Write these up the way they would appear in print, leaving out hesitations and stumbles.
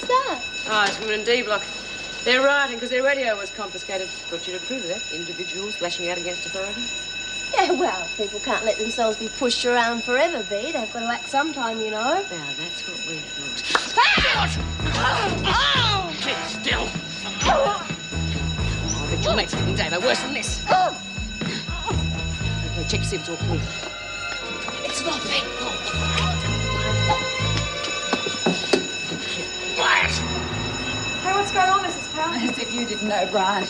What's that? Oh, it's women in D block. They're rioting because their radio was confiscated. Got you to prove that. Individuals lashing out against authority. Yeah, well, people can't let themselves be pushed around forever, B. They've got to act sometime, you know. Now, that's what we thought. Oh! Keep still. Oh, I bet your mate's getting Davo worse than this. Okay, check to see if it's all clear. It's nothing. Quiet. Hey, what's going on, Mrs. Powell? As if you didn't know, Brian.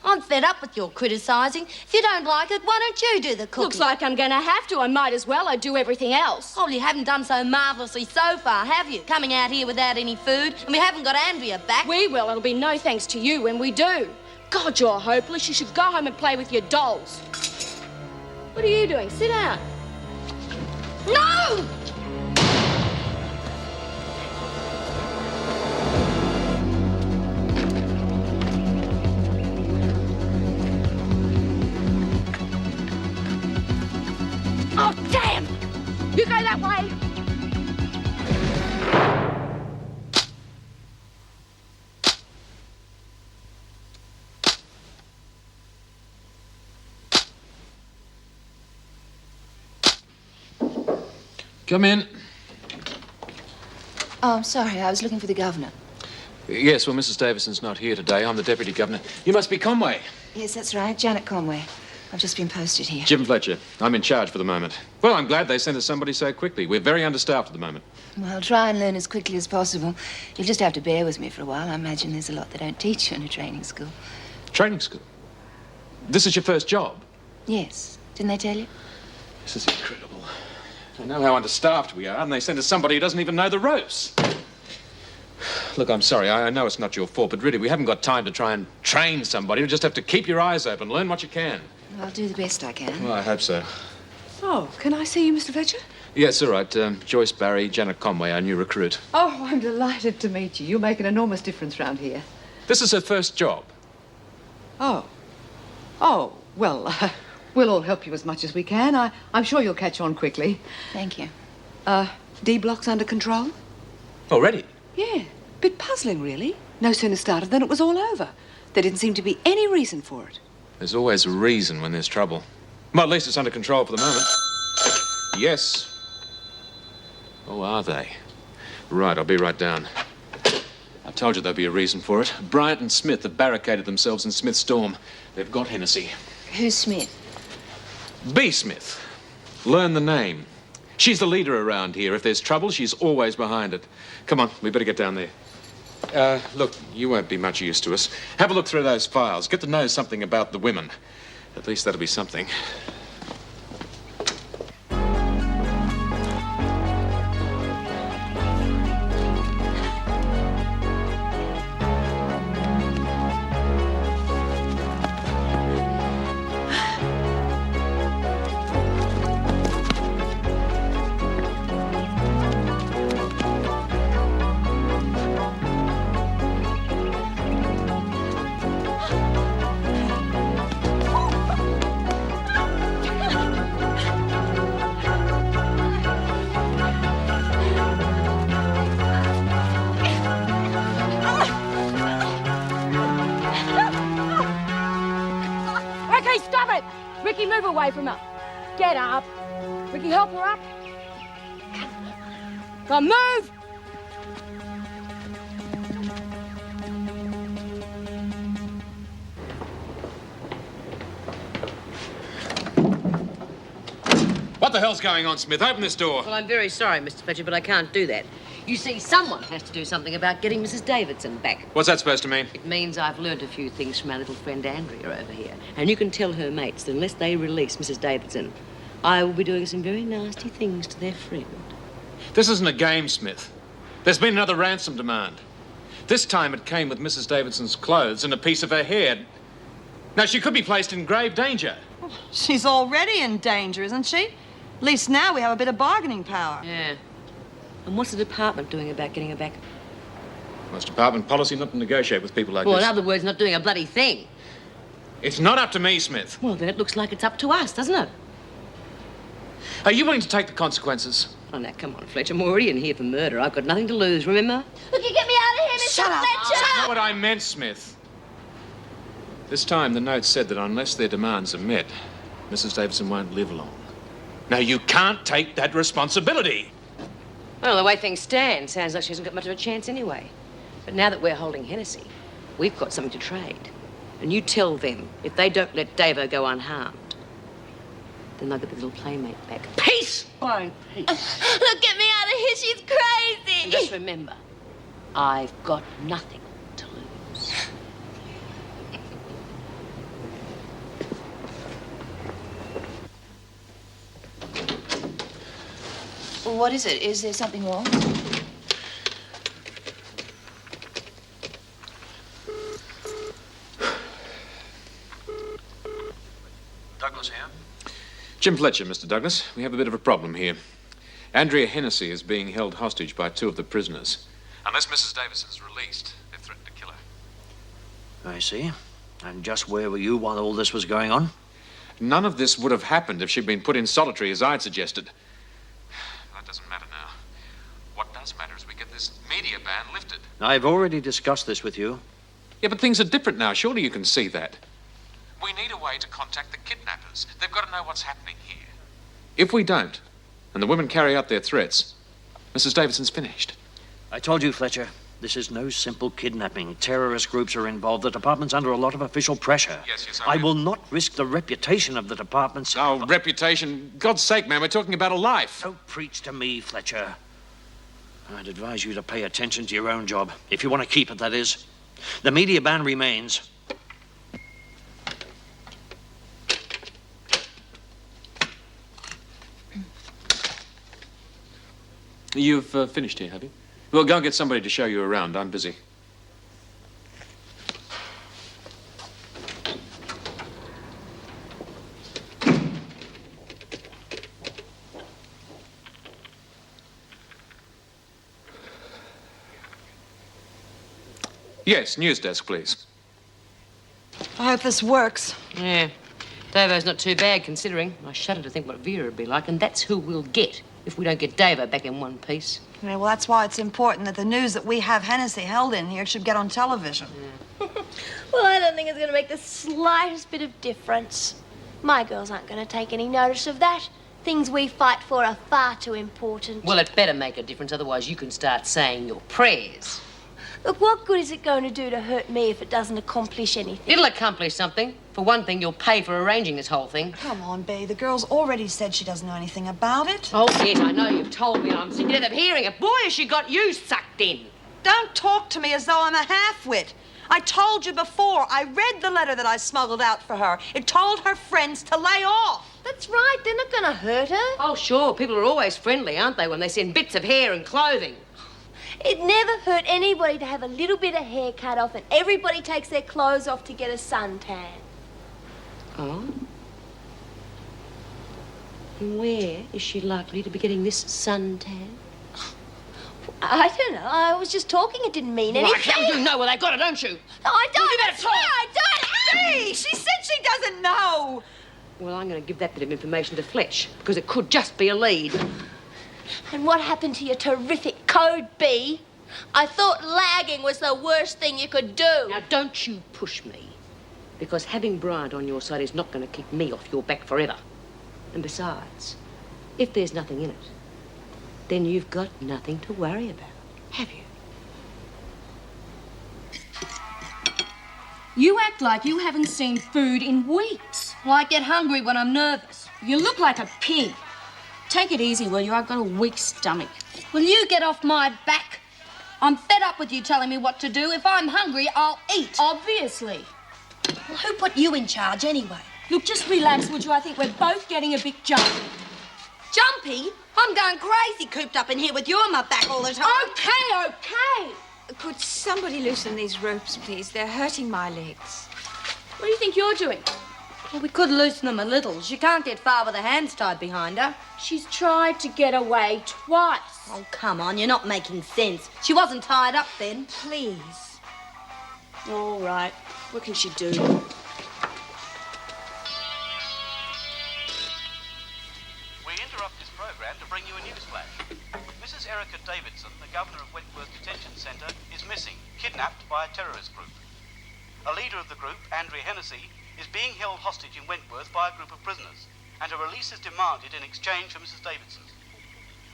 I'm fed up with your criticising. If you don't like it, why don't you do the cooking? Looks like I'm going to have to. I might as well. I do everything else. Oh, you haven't done so marvellously so far, have you? Coming out here without any food, and we haven't got Andrea back. We will. It'll be no thanks to you when we do. God, you're hopeless. You should go home and play with your dolls. What are you doing? Sit down. No! Oh, damn! You go that way! Come in. Oh, I'm sorry. I was looking for the governor. Yes, well, Mrs. Davidson's not here today. I'm the deputy governor. You must be Conway. Yes, that's right. Janet Conway. I've just been posted here. Jim Fletcher. I'm in charge for the moment. Well, I'm glad they sent us somebody so quickly. We're very understaffed at the moment. Well, I'll try and learn as quickly as possible. You'll just have to bear with me for a while. I imagine there's a lot they don't teach you in a training school. Training school? This is your first job? Yes. Didn't they tell you? This is incredible. I know how understaffed we are, and they send us somebody who doesn't even know the ropes. Look, I'm sorry. I know it's not your fault, but really, we haven't got time to try and train somebody. You just have to keep your eyes open, learn what you can. I'll do the best I can. Well, I hope so. Oh, can I see you, Mr. Fletcher? Yes, all right. Joyce Barry, Janet Conway, our new recruit. Oh, I'm delighted to meet you. You make an enormous difference round here. This is her first job. Oh. Oh, well, we'll all help you as much as we can. I'm sure you'll catch on quickly. Thank you. D block's under control? Already? Yeah. Bit puzzling, really. No sooner started than it was all over. There didn't seem to be any reason for it. There's always a reason when there's trouble. Well, at least it's under control for the moment. Yes. Oh, are they? Right, I'll be right down. I told you there'd be a reason for it. Bryant and Smith have barricaded themselves in Smith's dorm. They've got Hennessy. Who's Smith? B. Smith. Learn the name. She's the leader around here. If there's trouble, she's always behind it. Come on, we better get down there. Look, you won't be much use to us. Have a look through those files. Get to know something about the women. At least that'll be something. Ricky, move away from her. Get up. Ricky, help her up. Come, move! What the hell's going on, Smith? Open this door. Well, I'm very sorry, Mr. Fletcher, but I can't do that. You see, someone has to do something about getting Mrs. Davidson back. What's that supposed to mean? It means I've learnt a few things from our little friend Andrea over here. And you can tell her mates that unless they release Mrs. Davidson, I will be doing some very nasty things to their friend. This isn't a game, Smith. There's been another ransom demand. This time it came with Mrs. Davidson's clothes and a piece of her hair. Now, she could be placed in grave danger. She's already in danger, isn't she? At least now we have a bit of bargaining power. Yeah. And what's the department doing about getting her back? Well, it's department policy not to negotiate with people like Well, this. in other words, not doing a bloody thing. It's not up to me, Smith. Well, then it looks like it's up to us, doesn't it? Are you willing to take the consequences? Oh, now, come on, Fletcher. I'm already in here for murder. I've got nothing to lose, remember? Look, you get me out of here, Mr. Shut up. Fletcher! That's not what I meant, Smith. This time, the note said that unless their demands are met, Mrs. Davidson won't live long. Now, you can't take that responsibility. Well, the way things stand, sounds like she hasn't got much of a chance anyway. But now that we're holding Hennessy, we've got something to trade. And you tell them, if they don't let Davo go unharmed, then they'll get the little playmate back. Peace! Fine. Look, get me out of here. She's crazy. And just remember, I've got nothing to lose. What is it? Is there something wrong? Douglas here. Jim Fletcher, Mr. Douglas. We have a bit of a problem here. Andrea Hennessy is being held hostage by 2 of the prisoners. Unless Mrs. Davidson's released, they've threatened to kill her. I see. And just where were you while all this was going on? None of this would have happened if she'd been put in solitary, as I'd suggested. That doesn't matter now. What does matter is we get this media ban lifted. I've already discussed this with you. Yeah, but things are different now. Surely you can see that. We need a way to contact the kidnappers. They've got to know what's happening here. If we don't, and the women carry out their threats, Mrs. Davidson's finished. I told you, Fletcher, this is no simple kidnapping. Terrorist groups are involved. The department's under a lot of official pressure. Yes, I will not risk the reputation of the department's... Oh, reputation. God's sake, man, we're talking about a life. Don't preach to me, Fletcher. I'd advise you to pay attention to your own job, if you want to keep it, that is. The media ban remains. You've finished here, have you? Well, go and get somebody to show you around. I'm busy. Yes, news desk, please. I hope this works. Yeah. Davo's not too bad, considering. I shudder to think what Vera would be like, and that's who we'll get if we don't get Davo back in one piece. Yeah, well, that's why it's important that the news that we have Hennessy held in here should get on television. Well, I don't think it's going to make the slightest bit of difference. My girls aren't going to take any notice of that. Things we fight for are far too important. Well, it better make a difference, otherwise you can start saying your prayers. Look, what good is it going to do to hurt me if it doesn't accomplish anything? It'll accomplish something. For one thing, you'll pay for arranging this whole thing. Come on, Bea. The girl's already said she doesn't know anything about it. Oh, yes, I know you've told me, and I'm sick to death of hearing it. Boy, has she got you sucked in. Don't talk to me as though I'm a half-wit. I told you before, I read the letter that I smuggled out for her. It told her friends to lay off. That's right. They're not going to hurt her. Oh, sure. People are always friendly, aren't they, when they send bits of hair and clothing? It never hurt anybody to have a little bit of hair cut off, and everybody takes their clothes off to get a suntan. Oh? And where is she likely to be getting this suntan? I don't know. I was just talking. It didn't mean anything. Well, you know where they got it, don't you? No, I don't. You better I swear I don't. Bea, she said she doesn't know. Well, I'm going to give that bit of information to Fletch, because it could just be a lead. And what happened to your terrific code, B? I thought lagging was the worst thing you could do. Now, don't you push me, because having Bryant on your side is not going to keep me off your back forever. And besides, if there's nothing in it, then you've got nothing to worry about, have you? You act like you haven't seen food in weeks. Well, I get hungry when I'm nervous. You look like a pig. Take it easy, will you? I've got a weak stomach. Will you get off my back? I'm fed up with you telling me what to do. If I'm hungry, I'll eat. Obviously. Well, who put you in charge anyway? Look, just relax, would you? I think we're both getting a bit jumpy. Jumpy? I'm going crazy cooped up in here with you on my back all the time. Okay. Could somebody loosen these ropes, please? They're hurting my legs. What do you think you're doing? Well, we could loosen them a little. She can't get far with her hands tied behind her. She's tried to get away twice. Oh, come on, you're not making sense. She wasn't tied up then. Please. All right. What can she do? We interrupt this program to bring you a news flash. detention centre is missing, kidnapped by a terrorist group. A leader of the group, Andrea Hennessy, is being held hostage in Wentworth by a group of prisoners, and her release is demanded in exchange for Mrs. Davidson.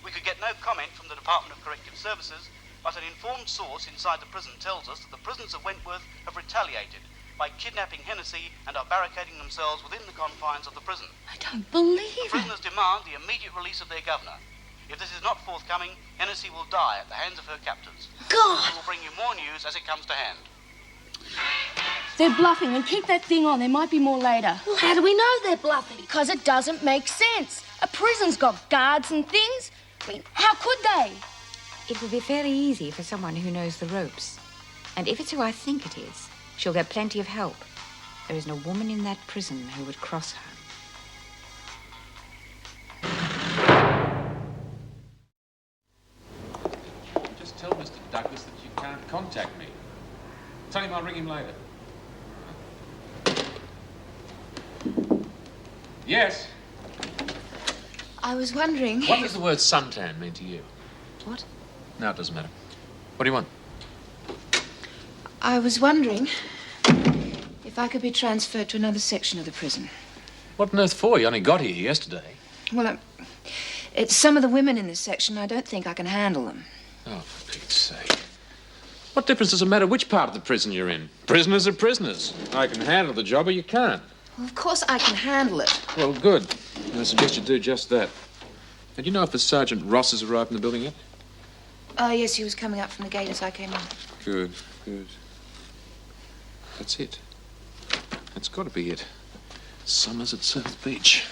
We could get no comment from the Department of Corrective Services, but an informed source inside the prison tells us that the prisoners of Wentworth have retaliated by kidnapping Hennessy and are barricading themselves within the confines of the prison. I don't believe The prisoners demand the immediate release of their governor. If this is not forthcoming, Hennessy will die at the hands of her captors. God! We will bring you more news as it comes to hand. They're bluffing, and keep that thing on. There might be more later. Well, how do we know they're bluffing? Because it doesn't make sense. A prison's got guards and things. I mean, how could they? It would be fairly easy for someone who knows the ropes. And if it's who I think it is, she'll get plenty of help. There isn't a woman in that prison who would cross her. Just tell Mr. Douglas that you can't contact me. Tell him I'll ring him later. Yes? I was wondering... What does the word suntan mean to you? What? No, it doesn't matter. What do you want? I was wondering if I could be transferred to another section of the prison. What on earth for? You only got here yesterday. Well, it's some of the women in this section. I don't think I can handle them. Oh, for Pete's sake. What difference does it matter which part of the prison you're in? Prisoners are prisoners. I can handle the job or you can't. Well, of course I can handle it. Well, good. I suggest you do just that. And do you know if the Sergeant Ross has arrived in the building yet? Oh, yes, he was coming up from the gate as I came in. Good, good. That's it. That's got to be it. Summers at South Beach.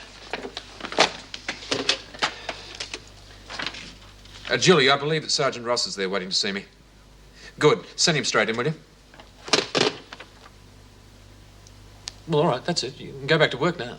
Julie, I believe that Sergeant Ross is there waiting to see me. Good. Send him straight in, will you? Well, all right, that's it. You can go back to work now.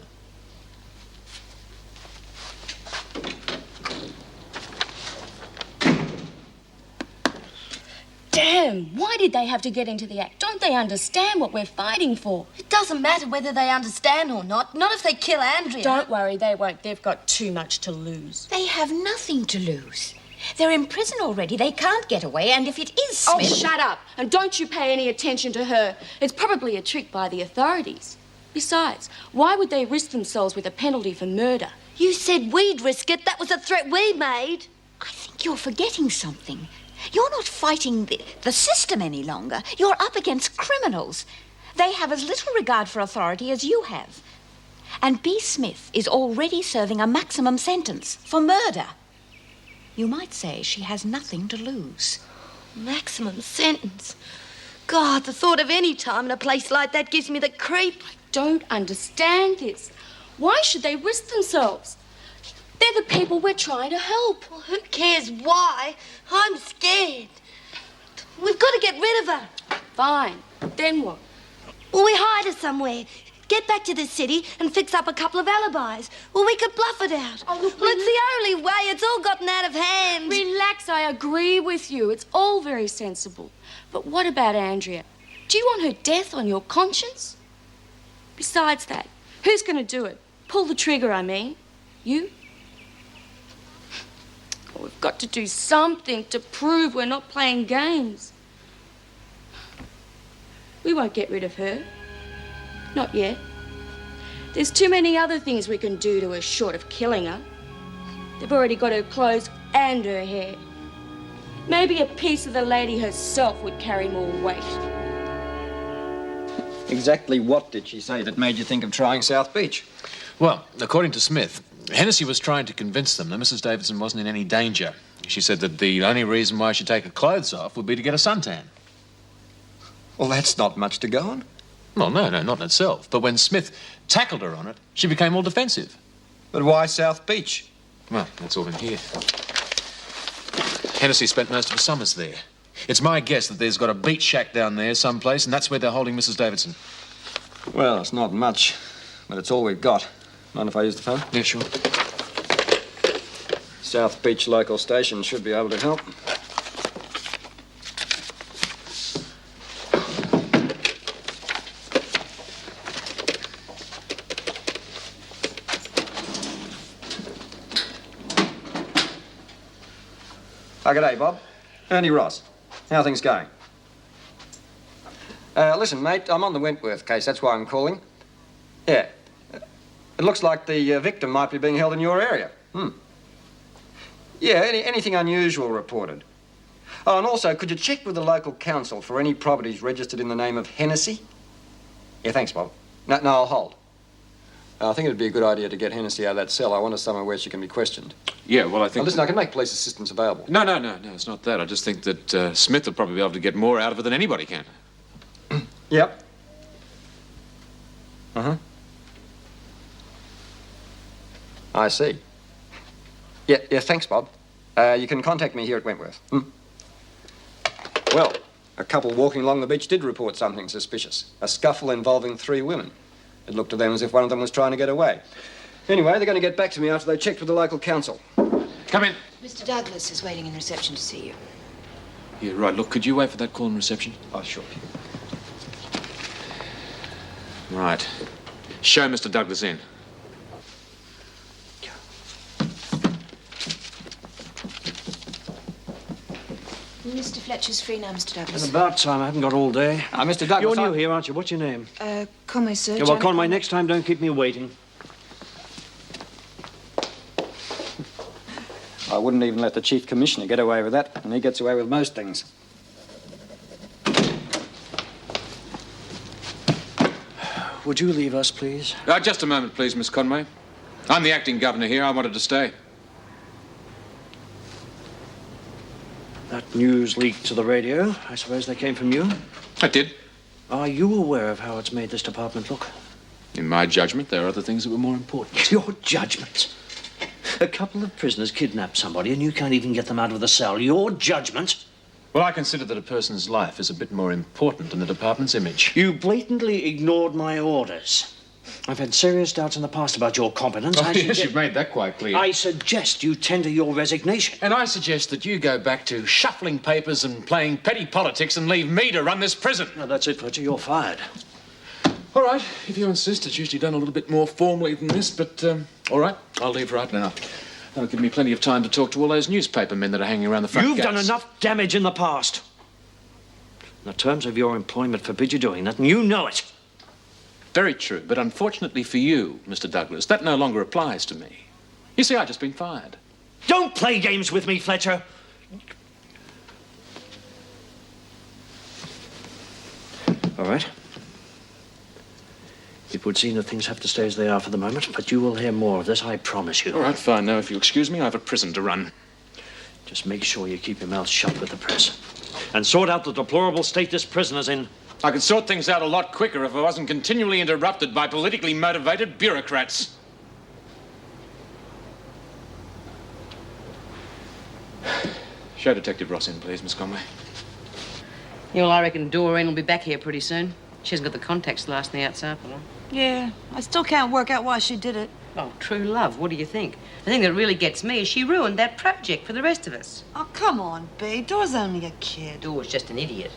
Damn, why did they have to get into the act? Don't they understand what we're fighting for? It doesn't matter whether they understand or not. Not if they kill Andrea. Don't worry, they won't. They've got too much to lose. They have nothing to lose. They're in prison already. They can't get away, and if it is Smith... Oh, shut up. And don't you pay any attention to her. It's probably a trick by the authorities. Besides, why would they risk themselves with a penalty for murder? You said we'd risk it. That was a threat we made. I think you're forgetting something. You're not fighting the system any longer. You're up against criminals. They have as little regard for authority as you have. And B. Smith is already serving a maximum sentence for murder. You might say she has nothing to lose. Maximum sentence. God, the thought of any time in a place like that gives me the creep. I don't understand this. Why should they risk themselves? They're the people we're trying to help. Well, who cares why? I'm scared. We've got to get rid of her. Fine. Then what? Well, we hide her somewhere. Get back to the city and fix up a couple of alibis. Or we could bluff it out. Oh, look, well, it's the only way. It's all gotten out of hand. Relax, I agree with you. It's all very sensible. But what about Andrea? Do you want her death on your conscience? Besides that, who's going to do it? Pull the trigger, I mean. You? Well, we've got to do something to prove we're not playing games. We won't get rid of her. Not yet. There's too many other things we can do to her short of killing her. They've already got her clothes and her hair. Maybe a piece of the lady herself would carry more weight. Exactly what did she say that made you think of trying South Beach? Well, according to Smith, Hennessy was trying to convince them that Mrs. Davidson wasn't in any danger. She said that the only reason why she'd take her clothes off would be to get a suntan. Well, that's not much to go on. Well, no, not in itself. But when Smith tackled her on it, she became all defensive. But why South Beach? Well, that's all in here. Hennessy spent most of her summers there. It's my guess that there's got a beach shack down there someplace, and that's where they're holding Mrs. Davidson. Well, it's not much, but it's all we've got. Mind if I use the phone? Yeah, sure. South Beach local station should be able to help. G'day, Bob. Ernie Ross. How are things going? Listen, mate, I'm on the Wentworth case. That's why I'm calling. Yeah. It looks like the victim might be being held in your area. Yeah, anything unusual reported? Oh, and also, could you check with the local council for any properties registered in the name of Hennessy? Yeah, thanks, Bob. No, I'll hold. I think it'd be a good idea to get Hennessy out of that cell. I want her somewhere where she can be questioned. Yeah, well, I think... Now, listen, I can make police assistance available. No, it's not that. I just think that Smith will probably be able to get more out of it than anybody can. Yep. Uh-huh. I see. Yeah, thanks, Bob. You can contact me here at Wentworth. Well, a couple walking along the beach did report something suspicious. A scuffle involving 3 women. It looked to them as if one of them was trying to get away. Anyway, they're going to get back to me after they checked with the local council. Come in. Mr. Douglas is waiting in reception to see you. Yeah, right. Look, could you wait for that call in reception? Oh, sure. Right. Show Mr. Douglas in. Mr. Fletcher's free now, Mr. Douglas. It's about time. I haven't got all day. Mr. Douglas... You're new here, aren't you? What's your name? Conway, sir. Yeah, well, Conway, next time don't keep me waiting. I wouldn't even let the Chief Commissioner get away with that, and he gets away with most things. Would you leave us, please? Just a moment, please, Miss Conway. I'm the acting governor here. I wanted to stay. That news leaked to the radio. I suppose they came from you? It did. Are you aware of how it's made this department look? In my judgment, there are other things that were more important. Your judgment? A couple of prisoners kidnapped somebody and you can't even get them out of the cell. Your judgment? Well, I consider that a person's life is a bit more important than the department's image. You blatantly ignored my orders. I've had serious doubts in the past about your competence. Oh, yes, you've made that quite clear. I suggest you tender your resignation. And I suggest that you go back to shuffling papers and playing petty politics and leave me to run this prison. No, that's it, Fletcher. You're fired. All right, if you insist. It's usually done a little bit more formally than this, but all right, I'll leave right now. That'll give me plenty of time to talk to all those newspaper men that are hanging around the front You've gates. done enough damage in the past. The terms of your employment forbid you doing that, and you know it. Very true, but unfortunately for you, Mr. Douglas, that no longer applies to me. You see, I've just been fired. Don't play games with me, Fletcher. All right. It would seem that things have to stay as they are for the moment, but you will hear more of this, I promise you. All right, fine. Now, if you excuse me, I have a prison to run. Just make sure you keep your mouth shut with the press. And sort out the deplorable state this prisoner's in. I could sort things out a lot quicker if I wasn't continually interrupted by politically motivated bureaucrats. Show Detective Ross in, please, Miss Conway. Yeah, well, I reckon Doreen will be back here pretty soon. She hasn't got the contacts to last the out sample, huh? Yeah, I still can't work out why she did it. Oh, true love. What do you think? The thing that really gets me is she ruined that project for the rest of us. Oh, come on, B. Dora's only a kid. Dora's just an idiot.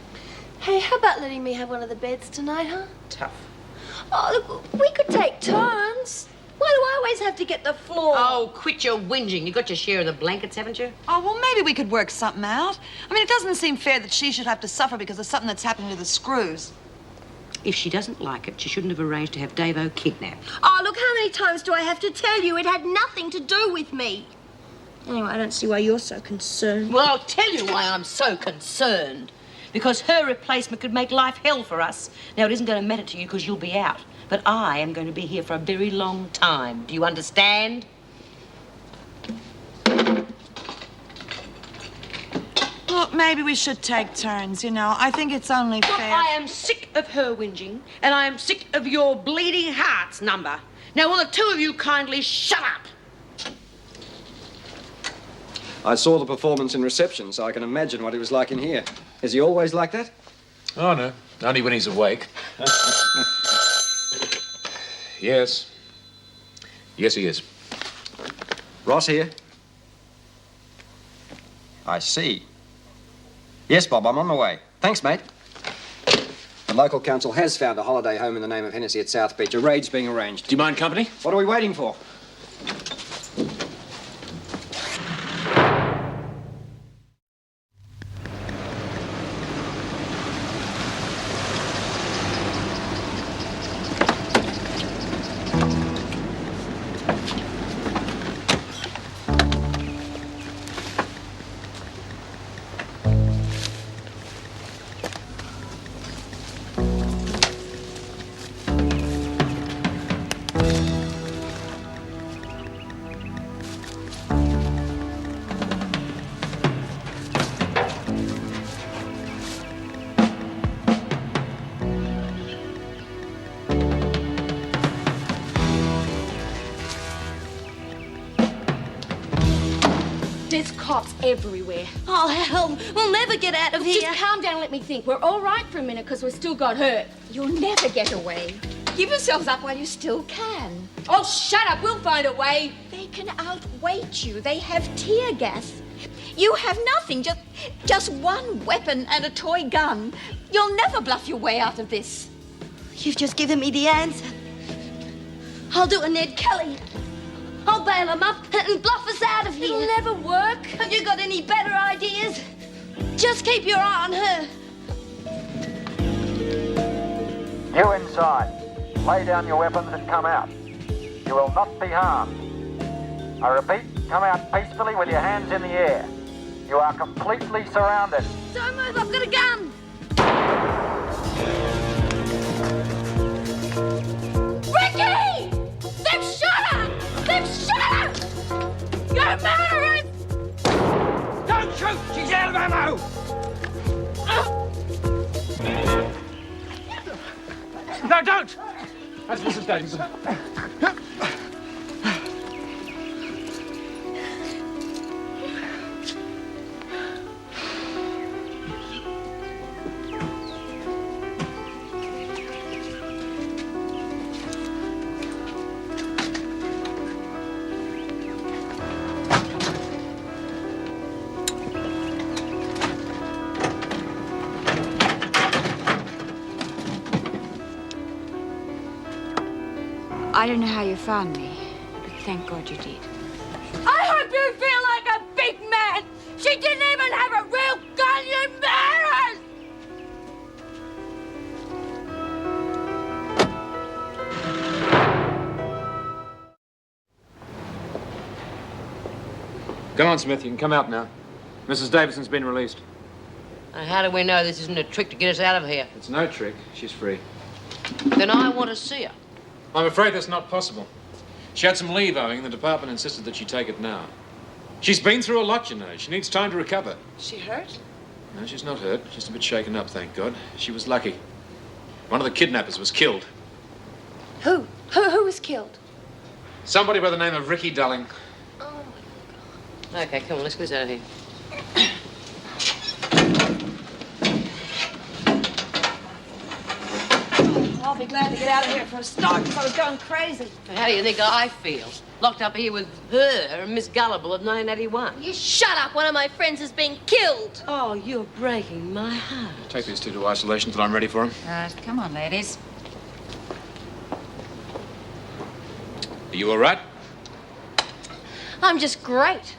Hey, how about letting me have one of the beds tonight, huh? Tough. Oh, look, we could take turns. Why do I always have to get the floor? Oh, quit your whinging. You got your share of the blankets, haven't you? Oh, well, maybe we could work something out. I mean, it doesn't seem fair that she should have to suffer because of something that's happened to the screws. If she doesn't like it, she shouldn't have arranged to have Davo kidnapped. Oh, look, how many times do I have to tell you it had nothing to do with me? Anyway, I don't see why you're so concerned. Well, I'll tell you why I'm so concerned. Because her replacement could make life hell for us. Now, it isn't going to matter to you because you'll be out. But I am going to be here for a very long time. Do you understand? Look, maybe we should take turns, you know. I think it's only Look, fair. I am sick of her whinging, and I am sick of your bleeding hearts number. Now, will the two of you kindly shut up? I saw the performance in reception, so I can imagine what he was like in here. Is he always like that? Oh, no. Only when he's awake. Yes. Yes, he is. Ross here. I see. Yes, Bob, I'm on my way. Thanks, mate. The local council has found a holiday home in the name of Hennessy at South Beach. A raid's being arranged. Do you mind company? What are we waiting for? There's cops everywhere. Oh, hell, we'll never get out of here. Just calm down and let me think. We're all right for a minute because we still got hurt. You'll never get away. Give yourselves up while you still can. Oh, shut up. We'll find a way. They can outweight you. They have tear gas. You have nothing, just one weapon and a toy gun. You'll never bluff your way out of this. You've just given me the answer. I'll do a Ned Kelly. I'll bail him up and bluff us out of here. It'll never work. Have you got any better ideas? Just keep your eye on her. You inside. Lay down your weapons and come out. You will not be harmed. I repeat, come out peacefully with your hands in the air. You are completely surrounded. Don't move, I've got a gun. Ricky! They've shot her! They've shot her! You're murderers! Don't shoot! She's out of ammo! No, don't! That's Mrs. Davidson. I don't know how you found me, but thank God you did. I hope you feel like a big man! She didn't even have a real gun, you murderers! Come on, Smith, you can come out now. Mrs. Davidson's been released. And how do we know this isn't a trick to get us out of here? It's no trick. She's free. Then I want to see her. I'm afraid that's not possible. She had some leave owing, and the department insisted that she take it now. She's been through a lot, you know. She needs time to recover. She hurt? No, she's not hurt. Just a bit shaken up, thank God. She was lucky. One of the kidnappers was killed. Who? Who was killed? Somebody by the name of Ricky Dulling. Okay, come on, let's get this out of here. I'll be glad to get out of here for a start because I was going crazy. How do you think I feel? Locked up here with her and Miss Gullible of 1981. You shut up. One of my friends has been killed. Oh, you're breaking my heart. Take these two to isolation till I'm ready for them. Come on, ladies. Are you all right? I'm just great.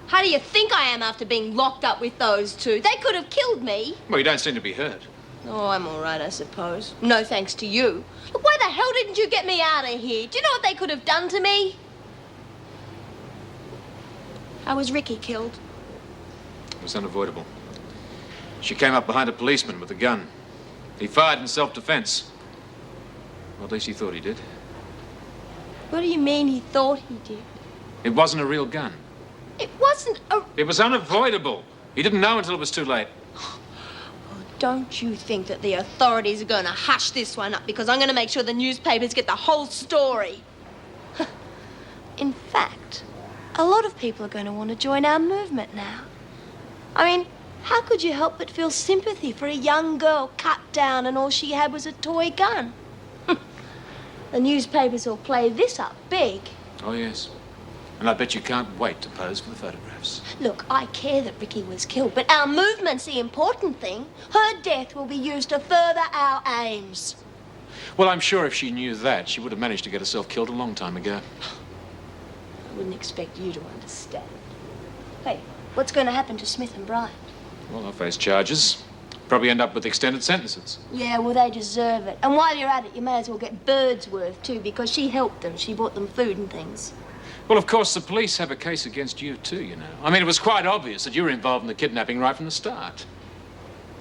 How do you think I am after being locked up with those two? They could have killed me. Well, you don't seem to be hurt. Oh, I'm all right, I suppose. No thanks to you. Look, why the hell didn't you get me out of here? Do you know what they could have done to me? How was Ricky killed? It was unavoidable. She came up behind a policeman with a gun. He fired in self-defense. Well, at least he thought he did. What do you mean he thought he did? It wasn't a real gun. It wasn't a... It was unavoidable. He didn't know until it was too late. Don't you think that the authorities are going to hush this one up because I'm going to make sure the newspapers get the whole story? In fact, a lot of people are going to want to join our movement now. I mean, how could you help but feel sympathy for a young girl cut down and all she had was a toy gun? The newspapers will play this up big. Oh, yes. And I bet you can't wait to pose for the photographs. Look, I care that Ricky was killed, but our movement's the important thing. Her death will be used to further our aims. Well, I'm sure if she knew that, she would have managed to get herself killed a long time ago. I wouldn't expect you to understand. Hey, what's going to happen to Smith and Bryant? Well, they'll face charges. Probably end up with extended sentences. Yeah, well, they deserve it. And while you're at it, you may as well get birds worth, too, because she helped them. She bought them food and things. Well, of course, the police have a case against you, too, you know. I mean, it was quite obvious that you were involved in the kidnapping right from the start.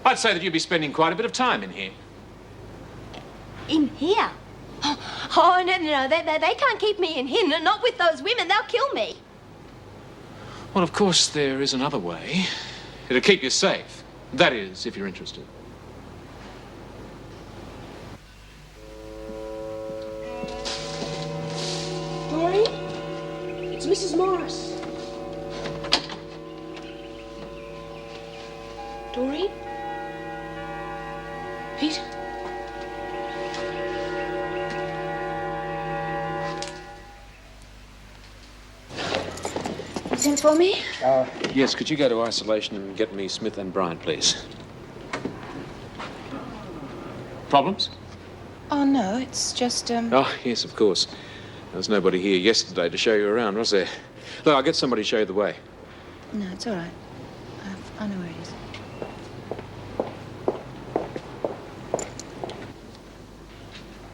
I'd say that you'd be spending quite a bit of time in here. In here? Oh, no. They can't keep me in here. Not with those women. They'll kill me. Well, of course, there is another way. It'll keep you safe. That is, if you're interested. Doreen? It's Mrs. Morris. Pete? Sent for me? Yes, could you go to isolation and get me Smith and Bryant, please? Problems? Oh, no, it's just, Oh, yes, of course. There was nobody here yesterday to show you around, was there? Look, I'll get somebody to show you the way. No, it's all right. I know where it is.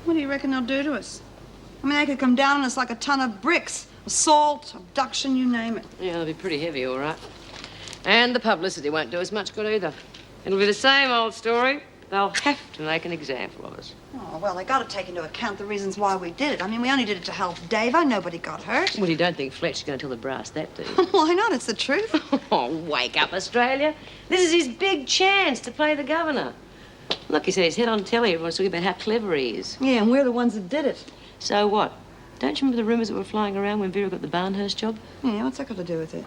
What do you reckon they'll do to us? I mean, they could come down on us like a ton of bricks. Assault, abduction, you name it. Yeah, they'll be pretty heavy, all right. And the publicity won't do us much good either. It'll be the same old story. They'll have to make an example of us. Oh, well, they got to take into account the reasons why we did it. I mean, we only did it to help Davo. Nobody got hurt. Well, you don't think Fletcher's going to tell the brass that, do you? Why not? It's the truth. Oh, wake up, Australia. This is his big chance to play the governor. Look, he said his head on telly. Everyone's talking about how clever he is. Yeah, and we're the ones that did it. So what? Don't you remember the rumours that were flying around when Vera got the Barnhurst job? Yeah, what's that got to do with it?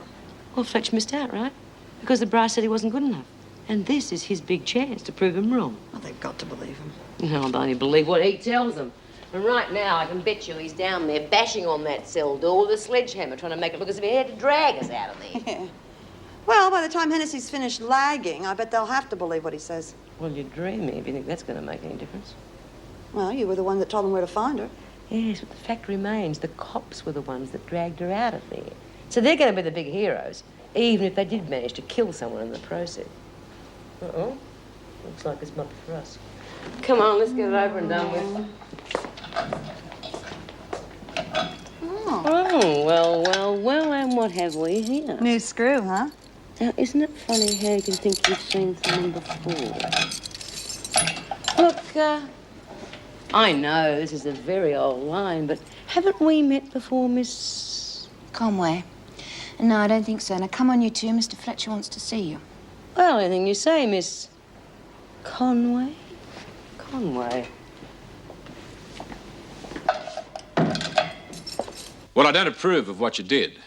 Well, Fletcher missed out, right? Because the brass said he wasn't good enough. And this is his big chance to prove him wrong. Well, they've got to believe him. No, they'll only believe what he tells them. And right now, I can bet you he's down there bashing on that cell door with a sledgehammer, trying to make it look as if he had to drag us out of there. Yeah. Well, by the time Hennessy's finished lagging, I bet they'll have to believe what he says. Well, you're dreaming if you think that's going to make any difference. Well, you were the one that told them where to find her. Yes, but the fact remains the cops were the ones that dragged her out of there. So they're going to be the big heroes, even if they did manage to kill someone in the process. Uh-oh. Looks like it's not for us. Come on, let's get it over and done with. Oh, well, and what have we here? New screw, huh? Now, isn't it funny how you can think you've seen something before? Look, I know this is a very old line, but haven't we met before, Miss... Conway? No, I don't think so. Now, come on, you two. Mr. Fletcher wants to see you. Well, anything you say, Miss... Conway? Conway. Well, I don't approve of what you did,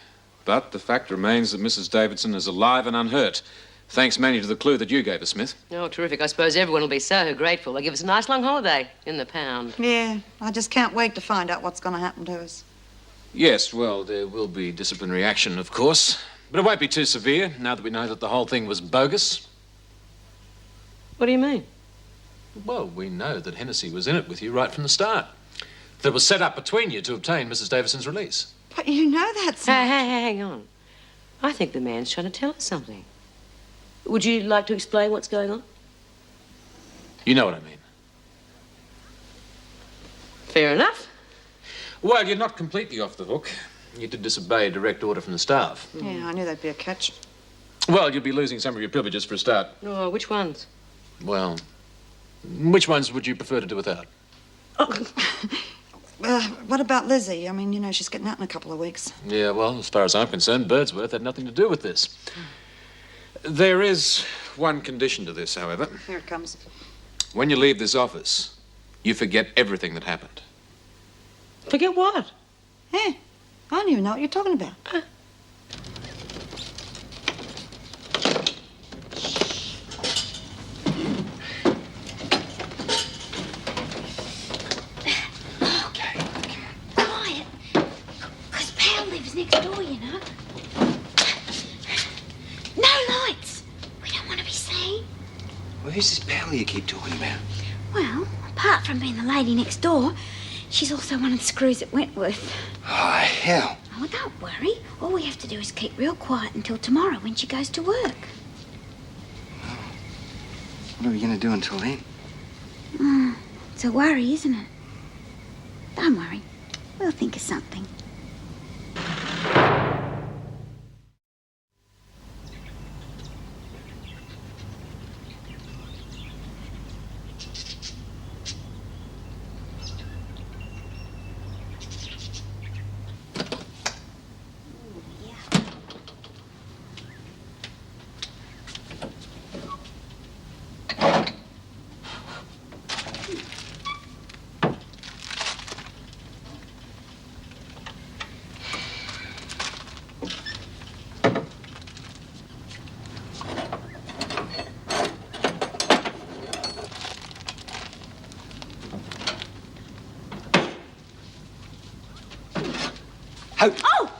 but the fact remains that Mrs. Davidson is alive and unhurt. Thanks mainly to the clue that you gave us, Smith. Oh, terrific. I suppose everyone will be so grateful. They'll give us a nice long holiday in the pound. Yeah, I just can't wait to find out what's going to happen to us. Yes, well, there will be disciplinary action, of course, but it won't be too severe now that we know that the whole thing was bogus. What do you mean? Well, we know that Hennessy was in it with you right from the start. That was set up between you to obtain Mrs. Davidson's release. But you know that's... Hey, hang on. I think the man's trying to tell us something. Would you like to explain what's going on? You know what I mean. Fair enough. Well, you're not completely off the hook. You did disobey a direct order from the staff. Yeah, I knew there'd be a catch. Well, you'll be losing some of your privileges for a start. Oh, which ones? Well, which ones would you prefer to do without? What about Lizzie? I mean, you know, she's getting out in a couple of weeks. Yeah, well, as far as I'm concerned, Birdsworth had nothing to do with this. There is one condition to this, however. Here it comes. When you leave this office, you forget everything that happened. Forget what? Hey, I don't even know what you're talking about. Next door, you know. No lights. We don't want to be seen. Well, who's this pal you keep talking about? Well, apart from being the lady next door, she's also one of the screws at Wentworth. Oh, hell. Oh, don't worry. All we have to do is keep real quiet until tomorrow when she goes to work. What are we going to do until then? It's a worry, isn't it? Don't worry. We'll think of something. Oh!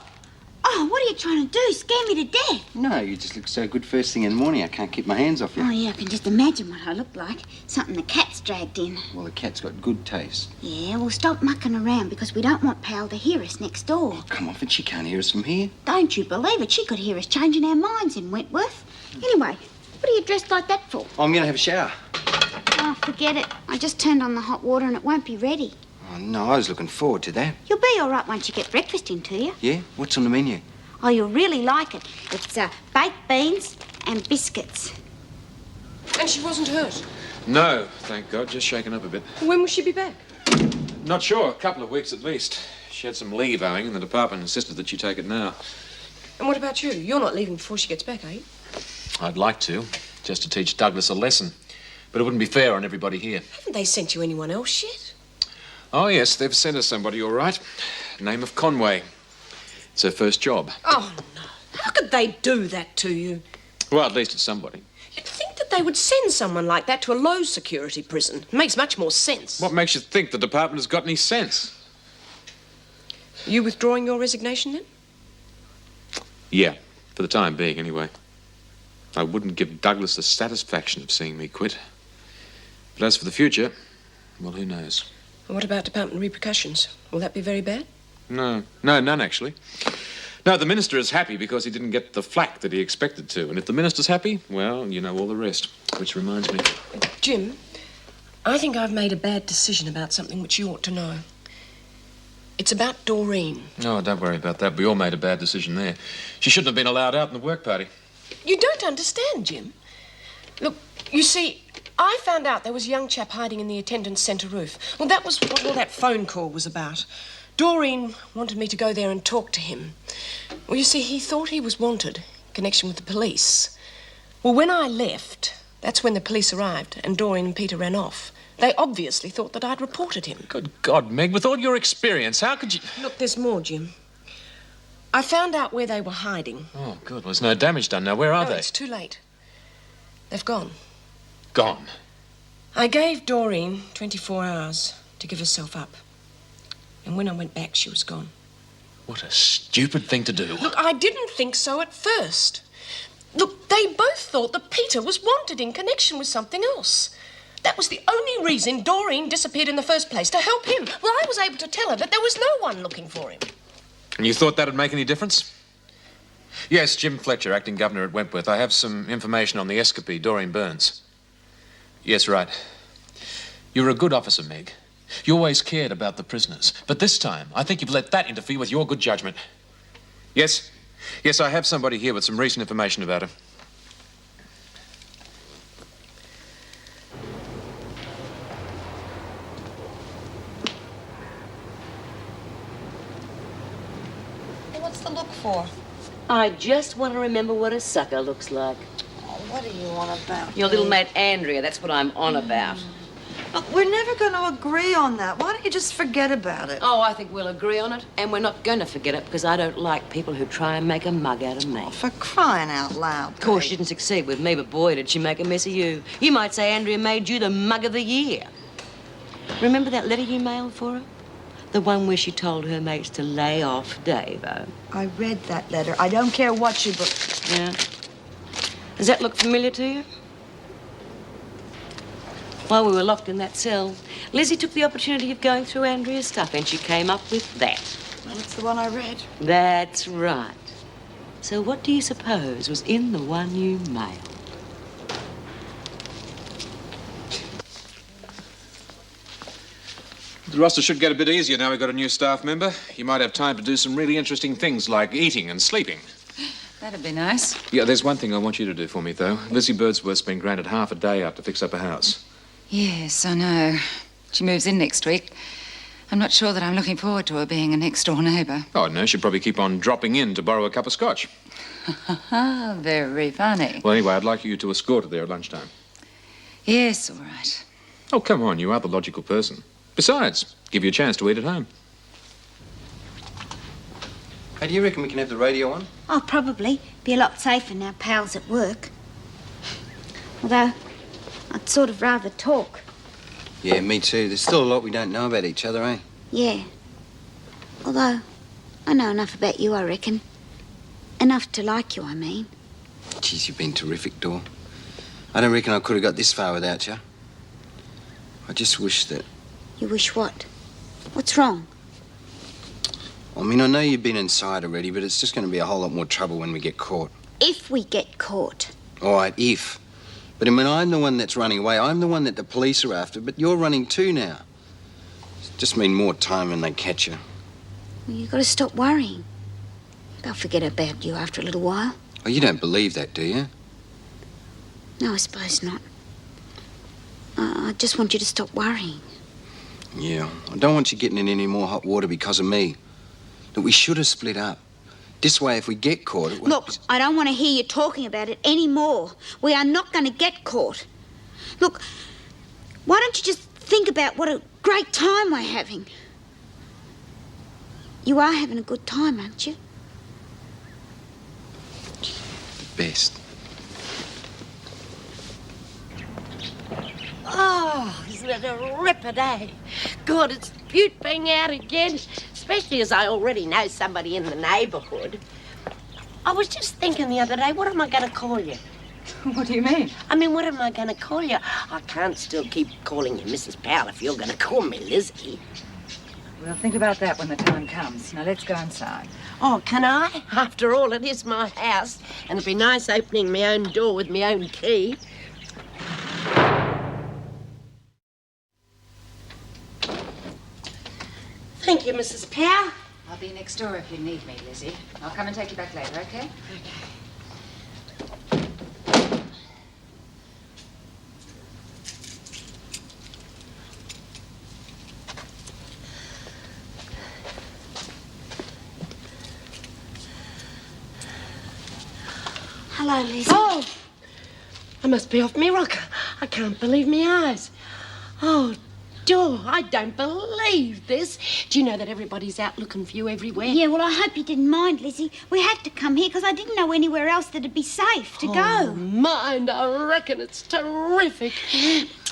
Oh, what are you trying to do? Scare me to death. No, you just look so good first thing in the morning. I can't keep my hands off you. Oh, yeah, I can just imagine what I look like. Something the cat's dragged in. Well, the cat's got good taste. Yeah, well, stop mucking around because we don't want Pal to hear us next door. Oh, come off it. She can't hear us from here. Don't you believe it? She could hear us changing our minds in Wentworth. Anyway, what are you dressed like that for? I'm going to have a shower. Oh, forget it. I just turned on the hot water and it won't be ready. Oh, no, I was looking forward to that. You'll be all right once you get breakfast into you. Yeah? What's on the menu? Oh, you'll really like it. It's baked beans and biscuits. And she wasn't hurt? No, thank God. Just shaken up a bit. When will she be back? Not sure. A couple of weeks at least. She had some leave owing, and the department insisted that she take it now. And what about you? You're not leaving before she gets back, are you? I'd like to, just to teach Douglas a lesson. But it wouldn't be fair on everybody here. Haven't they sent you anyone else yet? Oh, yes, they've sent us somebody, all right. Name of Conway. It's her first job. Oh, no. How could they do that to you? Well, at least it's somebody. You'd think that they would send someone like that to a low-security prison. It makes much more sense. What makes you think the department has got any sense? You withdrawing your resignation, then? Yeah, for the time being, anyway. I wouldn't give Douglas the satisfaction of seeing me quit. But as for the future, well, who knows? And what about department repercussions? Will that be very bad? No, none, actually. No, the minister is happy because he didn't get the flack that he expected to. And if the minister's happy, well, you know all the rest. Which reminds me... Jim, I think I've made a bad decision about something which you ought to know. It's about Doreen. No, don't worry about that. We all made a bad decision there. She shouldn't have been allowed out in the work party. You don't understand, Jim. Look, you see, I found out there was a young chap hiding in the attendance centre roof. Well, that was what all that phone call was about. Doreen wanted me to go there and talk to him. Well, you see, he thought he was wanted in connection with the police. Well, when I left, that's when the police arrived and Doreen and Peter ran off. They obviously thought that I'd reported him. Good God, Meg, with all your experience, how could you... Look, there's more, Jim. I found out where they were hiding. Oh, good. Well, there's no damage done now. Where are they? It's too late. They've gone. Gone? I gave Doreen 24 hours to give herself up. And when I went back, she was gone. What a stupid thing to do. Look, I didn't think so at first. Look, they both thought that Peter was wanted in connection with something else. That was the only reason Doreen disappeared in the first place, to help him. Well, I was able to tell her that there was no one looking for him. And you thought that'd make any difference? Yes, Jim Fletcher, acting governor at Wentworth. I have some information on the escapee, Doreen Burns. Yes, right. You're a good officer, Meg. You always cared about the prisoners. But this time, I think you've let that interfere with your good judgment. Yes? Yes, I have somebody here with some recent information about her. What's the look for? I just want to remember what a sucker looks like. Oh, what are you on about? Your little mate Andrea, that's what I'm on about. Look, we're never going to agree on that. Why don't you just forget about it? Oh, I think we'll agree on it, and we're not going to forget it because I don't like people who try and make a mug out of me. Oh, for crying out loud. Of course, she didn't succeed with me, but boy, did she make a mess of you. You might say Andrea made you the mug of the year. Remember that letter you mailed for her? The one where she told her mates to lay off Davo. I read that letter. I don't care what you... Yeah? Does that look familiar to you? While we were locked in that cell, Lizzie took the opportunity of going through Andrea's stuff, and she came up with that. Well, it's the one I read. That's right. So what do you suppose was in the one you mailed? The roster should get a bit easier now we've got a new staff member. You might have time to do some really interesting things like eating and sleeping. That'd be nice. Yeah, there's one thing I want you to do for me, though. Lizzie Birdsworth's been granted half a day out to fix up a house. Yes, I know. She moves in next week. I'm not sure that I'm looking forward to her being a next-door neighbour. Oh, no, she'll probably keep on dropping in to borrow a cup of scotch. Very funny. Well, anyway, I'd like you to escort her there at lunchtime. Yes, all right. Oh, come on, you are the logical person. Besides, give you a chance to eat at home. Hey, do you reckon we can have the radio on? Oh, probably. Be a lot safer now Pal's at work. Although, I'd sort of rather talk. Yeah, me too. There's still a lot we don't know about each other, eh? Yeah. Although, I know enough about you, I reckon. Enough to like you, I mean. Geez, you've been terrific, Dor. I don't reckon I could have got this far without you. I just wish that... You wish what? What's wrong? I mean, I know you've been inside already, but it's just going to be a whole lot more trouble when we get caught. If we get caught. All right, if. But I mean, I'm the one that's running away. I'm the one that the police are after, but you're running too now. It's just mean more time when they catch you. Well, you've got to stop worrying. They'll forget about you after a little while. Oh, you don't believe that, do you? No, I suppose not. I just want you to stop worrying. Yeah, I don't want you getting in any more hot water because of me. Look, we should have split up. This way, if we get caught... It Look, I don't want to hear you talking about it anymore. We are not going to get caught. Look, why don't you just think about what a great time we're having? You are having a good time, aren't you? Best. Oh, isn't it a ripper day? God, it's beaut being out again, especially as I already know somebody in the neighbourhood. I was just thinking the other day, what am I going to call you? What do you mean? I mean, what am I going to call you? I can't still keep calling you Mrs. Powell if you're going to call me Lizzie. We'll think about that when the time comes. Now, let's go inside. Oh, can I? After all, it is my house, and it'd be nice opening my own door with my own key. Thank you, Mrs. Powell. I'll be next door if you need me, Lizzie. I'll come and take you back later, okay? Hello, Lizzie. Oh, I must be off me rocker. I can't believe me eyes. Oh, Dor, I don't believe this. Do you know that everybody's out looking for you everywhere? Yeah, well, I hope you didn't mind, Lizzie. We had to come here because I didn't know anywhere else that'd be safe to go. Mind, I reckon it's terrific.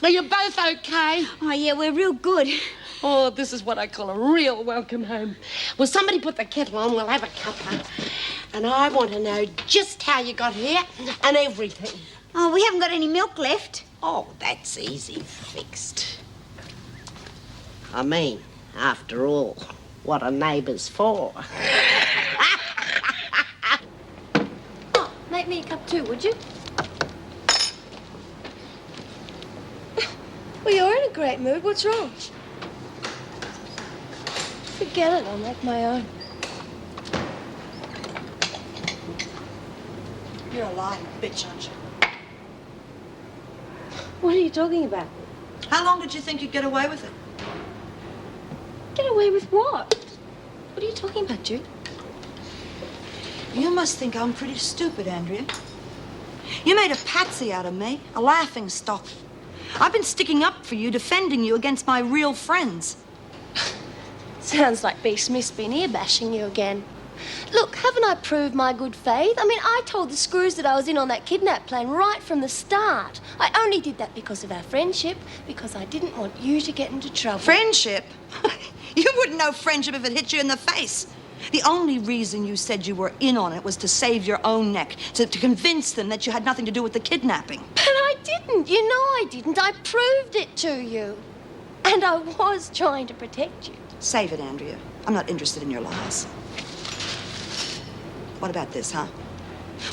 Are you both okay? Oh, yeah, we're real good. Oh, this is what I call a real welcome home. Will somebody put the kettle on? We'll have a cuppa. And I want to know just how you got here and everything. Oh, we haven't got any milk left. Oh, that's easy fixed. I mean, after all, what are neighbours for? Oh, make me a cup too, would you? Well, you're in a great mood. What's wrong? Forget it. I'll make my own. You're a lying bitch, aren't you? What are you talking about? How long did you think you'd get away with it? Get away with what? What are you talking about, Jude? You must think I'm pretty stupid, Andrea. You made a patsy out of me, a laughing stock. I've been sticking up for you, defending you against my real friends. Sounds like B. Smith's been here bashing you again. Look, haven't I proved my good faith? I mean, I told the screws that I was in on that kidnap plan right from the start. I only did that because of our friendship, because I didn't want you to get into trouble. Friendship? You wouldn't know friendship if it hit you in the face. The only reason you said you were in on it was to save your own neck, to convince them that you had nothing to do with the kidnapping. But I didn't. You know I didn't. I proved it to you. And I was trying to protect you. Save it, Andrea. I'm not interested in your lies. What about this, huh?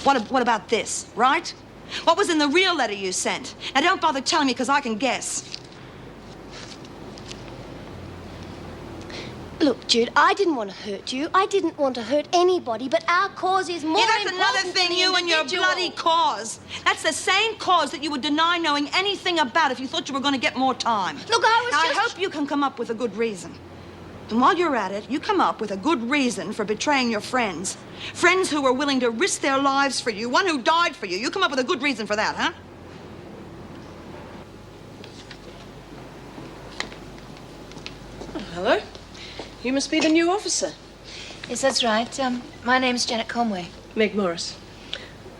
What about this, right? What was in the real letter you sent? Now, don't bother telling me, because I can guess. Look, Jude, I didn't want to hurt you. I didn't want to hurt anybody, but our cause is more important. Yeah, that's another thing, you and your bloody cause. That's the same cause that you would deny knowing anything about if you thought you were going to get more time. Look, I hope you can come up with a good reason. And while you're at it, you come up with a good reason for betraying your friends. Friends who were willing to risk their lives for you, one who died for you. You come up with a good reason for that, huh? Oh, hello. You must be the new officer. Yes, that's right. My name's Janet Conway. Meg Morris.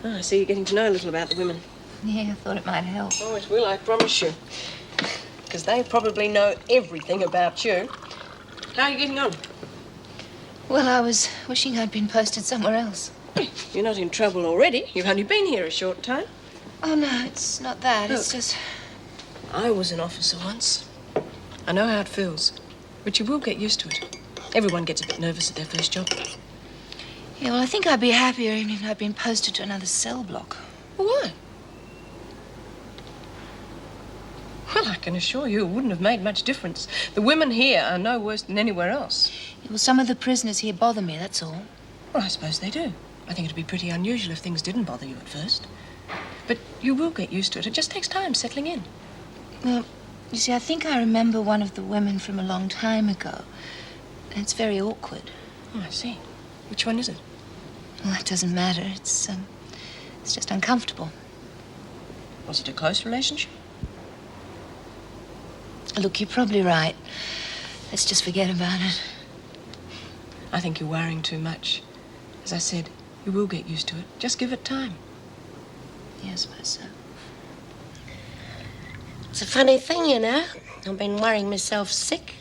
Oh, I see you're getting to know a little about the women. Yeah, I thought it might help. Oh, it will, I promise you. Because they probably know everything about you. How are you getting on? Well, I was wishing I'd been posted somewhere else. You're not in trouble already. You've only been here a short time. Oh, no, it's not that. It's Look, just... I was an officer once. I know how it feels. But you will get used to it. Everyone gets a bit nervous at their first job. Yeah, well, I think I'd be happier even if I'd been posted to another cell block. Why? Well, I can assure you it wouldn't have made much difference. The women here are no worse than anywhere else. Yeah, well, some of the prisoners here bother me, that's all. Well, I suppose they do. I think it'd be pretty unusual if things didn't bother you at first. But you will get used to it. It just takes time settling in. Well, you see, I think I remember one of the women from a long time ago. And it's very awkward. Oh, I see. Which one is it? Well, that doesn't matter. It's just uncomfortable. Was it a close relationship? Look, you're probably right. Let's just forget about it. I think you're worrying too much. As I said, you will get used to it. Just give it time. Yeah, I suppose so. It's a funny thing, you know. I've been worrying myself sick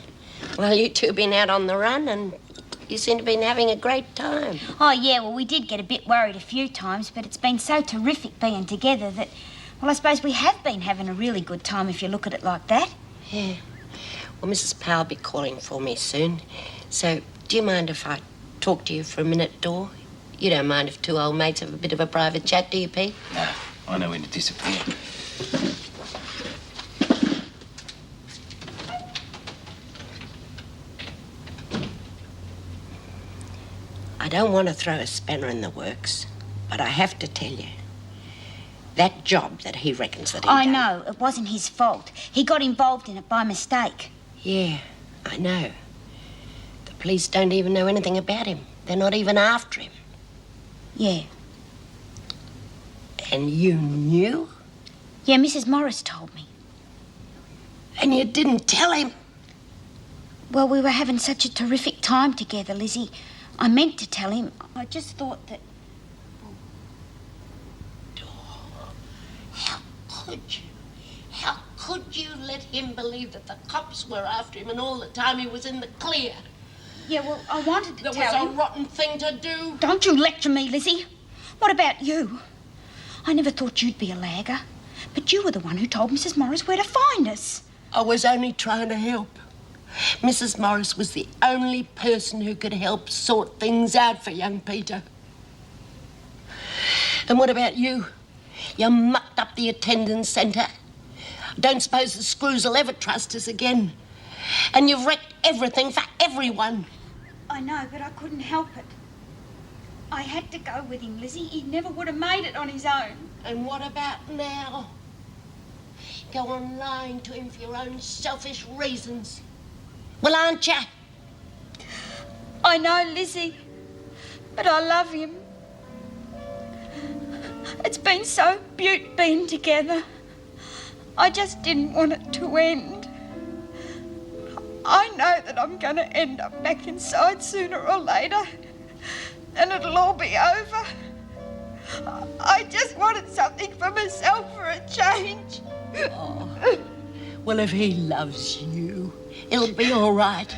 while you two have been out on the run, and you seem to have been having a great time. Oh, yeah, well, we did get a bit worried a few times, but it's been so terrific being together that, well, I suppose we have been having a really good time if you look at it like that. Yeah. Well, Mrs. Powell will be calling for me soon. So, do you mind if I talk to you for a minute, Dor? You don't mind if two old mates have a bit of a private chat, do you, Pete? No, I know when to disappear. I don't want to throw a spanner in the works, but I have to tell you, that job that he reckons that he I done... know, it wasn't his fault. He got involved in it by mistake. Yeah, I know. The police don't even know anything about him. They're not even after him. Yeah. And you knew? Yeah, Mrs. Morris told me. And you didn't tell him? Well, we were having such a terrific time together, Lizzie. I meant to tell him. I just thought that... How could you let him believe that the cops were after him and all the time he was in the clear? Yeah, well, I wanted to That tell was him. a rotten thing to do. Don't you lecture me, Lizzie. What about you? I never thought you'd be a lagger. But you were the one who told Mrs. Morris where to find us. I was only trying to help. Mrs. Morris was the only person who could help sort things out for young Peter. And what about you? You mucked up the attendance centre. Don't suppose the screws will ever trust us again. And you've wrecked everything for everyone. I know, but I couldn't help it. I had to go with him, Lizzie. He never would have made it on his own. And what about now? Go on lying to him for your own selfish reasons. Well, aren't you? I know, Lizzie, but I love him. It's been so beaut being together. I just didn't want it to end. I know that I'm going to end up back inside sooner or later, and it'll all be over. I just wanted something for myself for a change. Oh. Well, if he loves you, it'll be all right.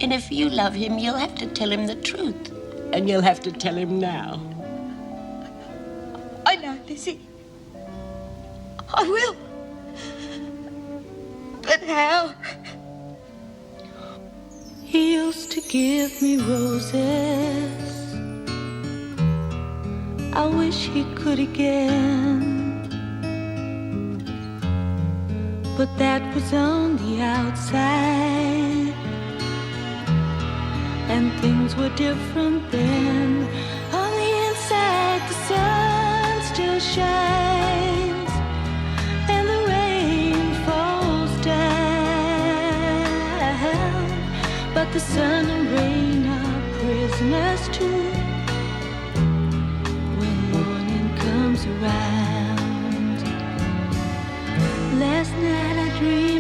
And if you love him, you'll have to tell him the truth. And you'll have to tell him now. I know, Lizzie. I will. But how? He used to give me roses. I wish he could again. But that was on the outside, and things were different then. On the inside, the sun still shines, and the rain falls down. But the sun and rain are prisoners too when morning comes around. Last night I dreamed